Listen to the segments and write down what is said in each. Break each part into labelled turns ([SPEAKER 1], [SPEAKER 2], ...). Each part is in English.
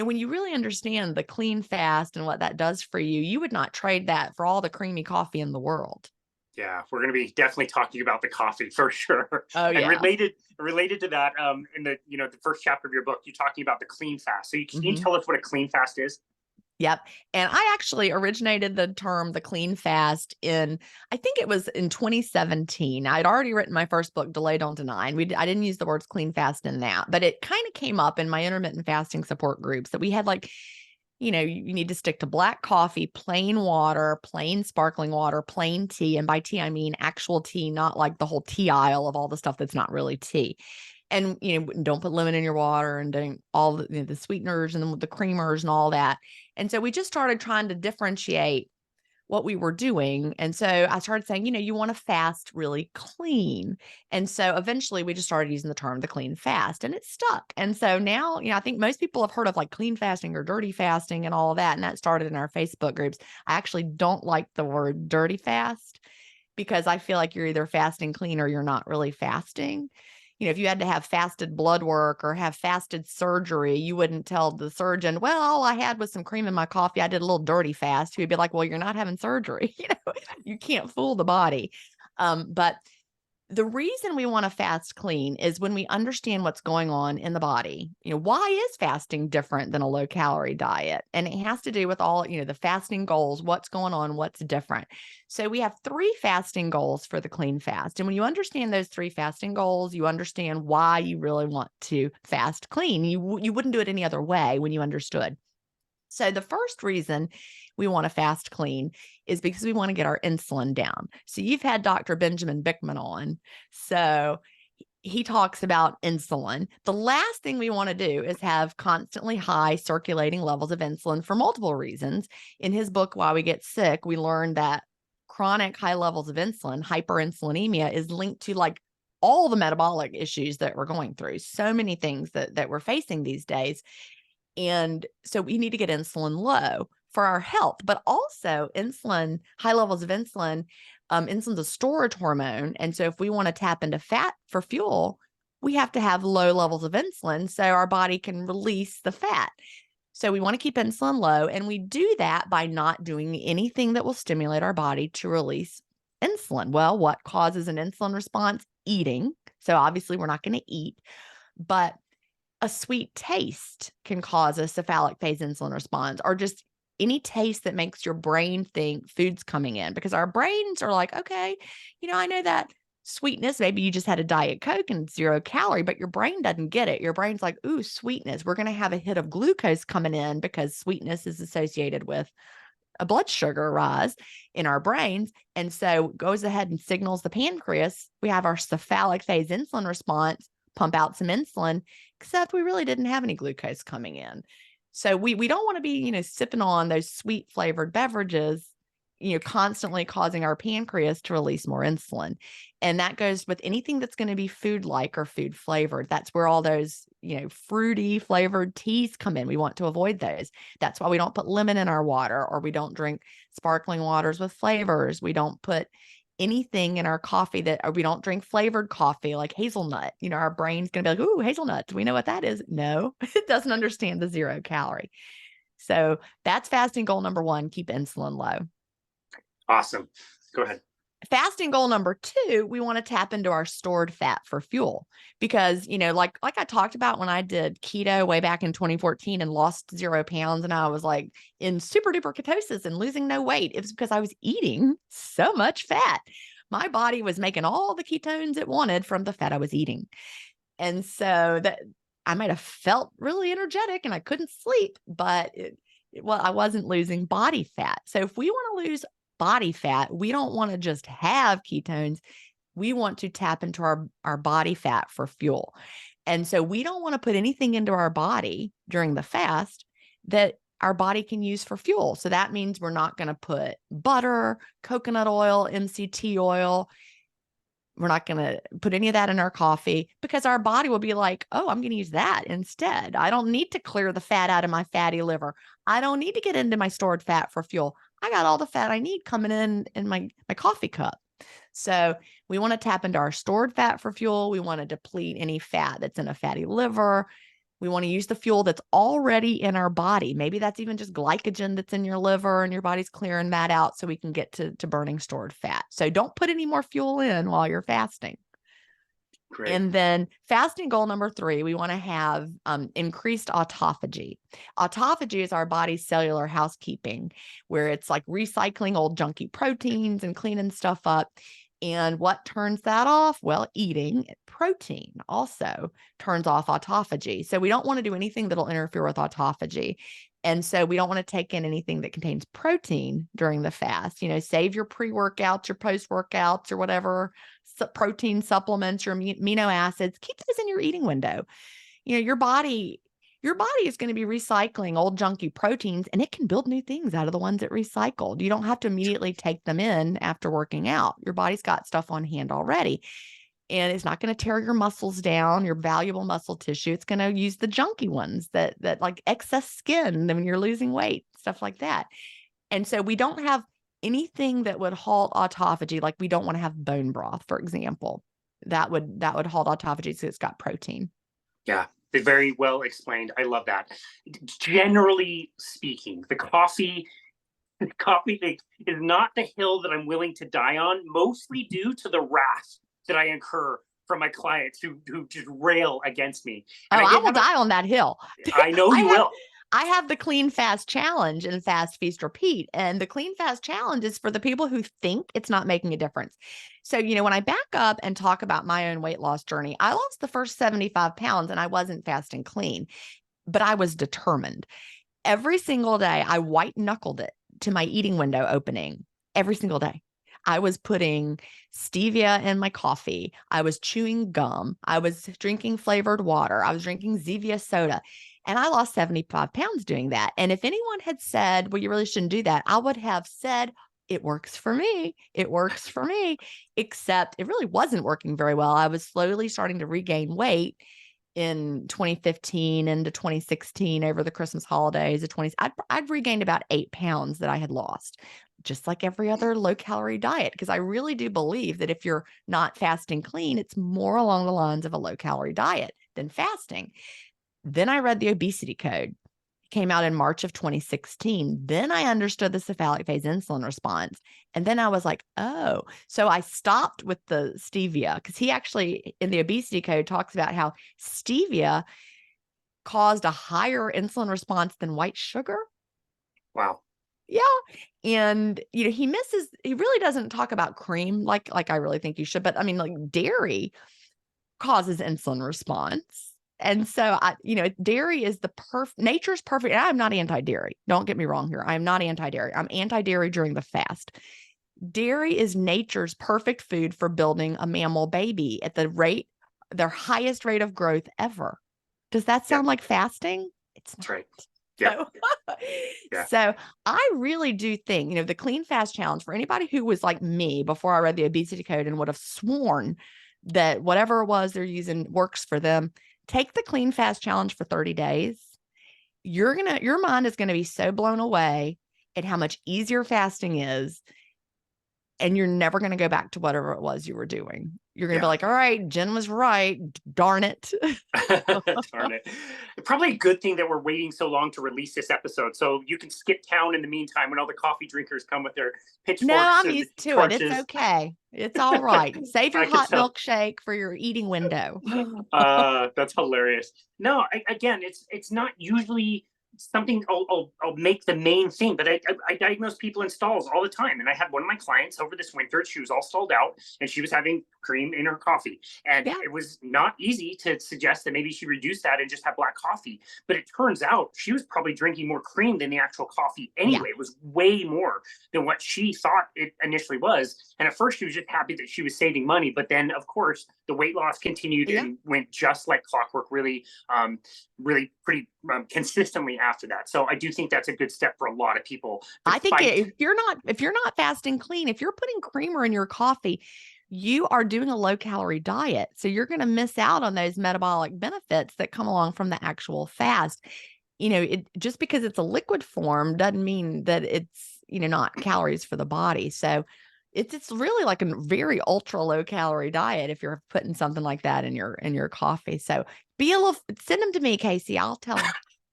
[SPEAKER 1] when you really understand the clean fast and what that does for you, you would not trade that for all the creamy coffee in the world.
[SPEAKER 2] Yeah, we're going to be definitely talking about the coffee for sure.
[SPEAKER 1] Oh,
[SPEAKER 2] And
[SPEAKER 1] yeah.
[SPEAKER 2] related to that, in the the first chapter of your book, you're talking about the clean fast. So can you
[SPEAKER 1] Hmm.
[SPEAKER 2] tell us what a clean fast is?
[SPEAKER 1] Yep. And I actually originated the term the clean fast I think it was in 2017. I'd already written my first book, Delay Don't Deny. And I didn't use the words clean fast in that, but it kind of came up in my intermittent fasting support groups that we had like, you need to stick to black coffee, plain water, plain sparkling water, plain tea. And by tea, I mean actual tea, not like the whole tea aisle of all the stuff that's not really tea. And, don't put lemon in your water and don't all the sweeteners and the creamers and all that. And so we just started trying to differentiate what we were doing. And so I started saying, you want to fast really clean. And so eventually we just started using the term the clean fast and it stuck. And so now, I think most people have heard of like clean fasting or dirty fasting and all of that. And that started in our Facebook groups. I actually don't like the word dirty fast because I feel like you're either fasting clean or you're not really fasting. If you had to have fasted blood work or have fasted surgery, you wouldn't tell the surgeon, well, all I had was some cream in my coffee. I did a little dirty fast. He'd be like, well, you're not having surgery. You can't fool the body. But the reason we want to fast clean is when we understand what's going on in the body. Why is fasting different than a low calorie diet? And it has to do with all, the fasting goals, what's going on, what's different. So we have 3 fasting goals for the clean fast. And when you understand those 3 fasting goals, you understand why you really want to fast clean. You wouldn't do it any other way when you understood. So the first reason we want to fast clean is because we want to get our insulin down. So you've had Dr. Benjamin Bickman on. So he talks about insulin. The last thing we want to do is have constantly high circulating levels of insulin for multiple reasons. In his book, Why We Get Sick, we learned that chronic high levels of insulin, hyperinsulinemia, is linked to like all the metabolic issues that we're going through. So many things that we're facing these days. And so we need to get insulin low for our health, but also high levels of insulin, insulin's a storage hormone. And so if we want to tap into fat for fuel, we have to have low levels of insulin so our body can release the fat. So we want to keep insulin low, and we do that by not doing anything that will stimulate our body to release insulin. Well, what causes an insulin response? Eating. So obviously we're not going to eat, but a sweet taste can cause a cephalic phase insulin response, or just any taste that makes your brain think food's coming in, because our brains are like, okay, I know that sweetness, maybe you just had a Diet Coke and 0 calorie, but your brain doesn't get it. Your brain's like, ooh, sweetness. We're going to have a hit of glucose coming in because sweetness is associated with a blood sugar rise in our brains. And so it goes ahead and signals the pancreas. We have our cephalic phase insulin response, pump out some insulin, except we really didn't have any glucose coming in. So we don't want to be, sipping on those sweet flavored beverages, constantly causing our pancreas to release more insulin. And that goes with anything that's going to be food-like or food flavored. That's where all those, fruity flavored teas come in. We want to avoid those. That's why we don't put lemon in our water, or we don't drink sparkling waters with flavors. We don't put anything in our coffee or we don't drink flavored coffee like hazelnut. Our brain's going to be like, ooh, hazelnut. Do we know what that is? No, it doesn't understand the 0 calorie. So that's fasting goal number 1, keep insulin low.
[SPEAKER 2] Awesome. Go ahead.
[SPEAKER 1] Fasting goal number 2, we want to tap into our stored fat for fuel because, like I talked about when I did keto way back in 2014 and lost 0 pounds and I was like in super duper ketosis and losing no weight. It was because I was eating so much fat. My body was making all the ketones it wanted from the fat I was eating. And so that I might have felt really energetic and I couldn't sleep, but I wasn't losing body fat. So if we want to lose body fat, we don't want to just have ketones. We want to tap into our body fat for fuel. And so we don't want to put anything into our body during the fast that our body can use for fuel. So that means we're not going to put butter, coconut oil, MCT oil. We're not going to put any of that in our coffee because our body will be like, oh, I'm going to use that instead. I don't need to clear the fat out of my fatty liver. I don't need to get into my stored fat for fuel. I got all the fat I need coming in my coffee cup. So we want to tap into our stored fat for fuel. We want to deplete any fat that's in a fatty liver. We want to use the fuel that's already in our body. Maybe that's even just glycogen that's in your liver and your body's clearing that out so we can get to burning stored fat. So don't put any more fuel in while you're fasting.
[SPEAKER 2] Great.
[SPEAKER 1] And then fasting goal number 3, we want to have increased autophagy. Autophagy is our body's cellular housekeeping, where it's like recycling old junky proteins and cleaning stuff up. And what turns that off? Well, eating protein also turns off autophagy. So we don't want to do anything that'll interfere with autophagy. And so we don't want to take in anything that contains protein during the fast. Save your pre-workouts, your post-workouts, or whatever protein supplements, your amino acids. Keep those in your eating window. Your body is going to be recycling old junky proteins, and it can build new things out of the ones it recycled. You don't have to immediately take them in after working out. Your body's got stuff on hand already. And it's not going to tear your muscles down, your valuable muscle tissue. It's going to use the junky ones that like excess skin when you're losing weight, stuff like that. And so we don't have anything that would halt autophagy. Like we don't want to have bone broth, for example. That would halt autophagy because it's got protein.
[SPEAKER 2] Yeah, very well explained. I love that. Generally speaking, the coffee thing is not the hill that I'm willing to die on, mostly due to the wrath that I incur from my clients who just rail against me.
[SPEAKER 1] And I will die on that hill.
[SPEAKER 2] I know you will.
[SPEAKER 1] I have the Clean Fast Challenge and Fast Feast Repeat. And the Clean Fast Challenge is for the people who think it's not making a difference. So, when I back up and talk about my own weight loss journey, I lost the first 75 pounds and I wasn't fasting clean, but I was determined. Every single day, I white knuckled it to my eating window opening every single day. I was putting stevia in my coffee. I was chewing gum. I was drinking flavored water. I was drinking Zevia soda. And I lost 75 pounds doing that. And if anyone had said, well, you really shouldn't do that, I would have said, it works for me. It works for me. Except it really wasn't working very well. I was slowly starting to regain weight in 2015 into 2016 over the Christmas holidays. I'd regained about 8 pounds that I had lost, just like every other low calorie diet. Because I really do believe that if you're not fasting clean, it's more along the lines of a low calorie diet than fasting. Then I read the obesity code. It came out in March of 2016. Then I understood the cephalic phase insulin response. And then I was like, oh, so I stopped with the stevia because he actually in the obesity code talks about how stevia caused a higher insulin response than white sugar.
[SPEAKER 2] Wow.
[SPEAKER 1] Yeah. And, he really doesn't talk about cream like I really think you should. But I mean, like dairy causes insulin response. And so dairy is nature's perfect. And I'm not anti-dairy. Don't get me wrong here. I'm not anti-dairy. I'm anti-dairy during the fast. Dairy is nature's perfect food for building a mammal baby at their highest rate of growth ever. Does that sound like fasting? It's not.
[SPEAKER 2] That's right. Yeah.
[SPEAKER 1] So I really do think, the Clean Fast Challenge for anybody who was like me before I read the obesity code and would have sworn that whatever it was they're using works for them. Take the Clean Fast Challenge for 30 days. Your mind is going to be so blown away at how much easier fasting is. And you're never going to go back to whatever it was you were doing. You're going to be like, all right, Jen was right. Darn it.
[SPEAKER 2] Darn it. Probably a good thing that we're waiting so long to release this episode. So you can skip town in the meantime when all the coffee drinkers come with their pitchforks.
[SPEAKER 1] No, I'm used to it. It's okay. It's all right. Save your hot milkshake for your eating window.
[SPEAKER 2] That's hilarious. No, again, it's not usually something I'll make the main thing, but I diagnose people in stalls all the time. And I had one of my clients over this winter, she was all stalled out and she was having cream in her coffee. And it was not easy to suggest that maybe she reduce that and just have black coffee. But it turns out she was probably drinking more cream than the actual coffee anyway. It was way more than what she thought it initially was. And at first she was just happy that she was saving money. But then of course the weight loss continued and went just like clockwork, really pretty consistently after that. So I do think that's a good step for a lot of people.
[SPEAKER 1] I think if you're not fasting clean, if you're putting creamer in your coffee, you are doing a low calorie diet. So you're going to miss out on those metabolic benefits that come along from the actual fast. Just because it's a liquid form doesn't mean that it's, not calories for the body. So It's really like a very ultra low calorie diet if you're putting something like that in your coffee. So send them to me, Casey. I'll tell them.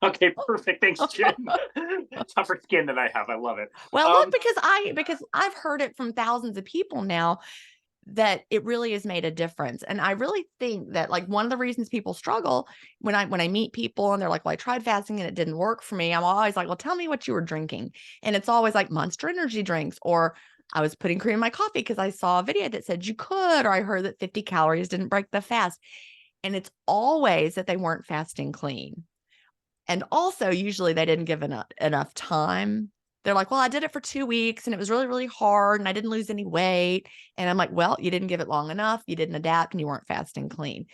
[SPEAKER 2] Okay, perfect. Thanks, Jen. Tougher skin than I have. I love it.
[SPEAKER 1] Well, look, because I've heard it from thousands of people now that it really has made a difference. And I really think that like one of the reasons people struggle when I meet people and they're like, well, I tried fasting and it didn't work for me. I'm always like, well, tell me what you were drinking. And it's always like Monster Energy drinks, or I was putting cream in my coffee because I saw a video that said you could, or I heard that 50 calories didn't break the fast. And it's always that they weren't fasting clean. And also, usually they didn't give enough time. They're like, well, I did it for 2 weeks and it was really, really hard and I didn't lose any weight. And I'm like, well, you didn't give it long enough. You didn't adapt and you weren't fasting clean.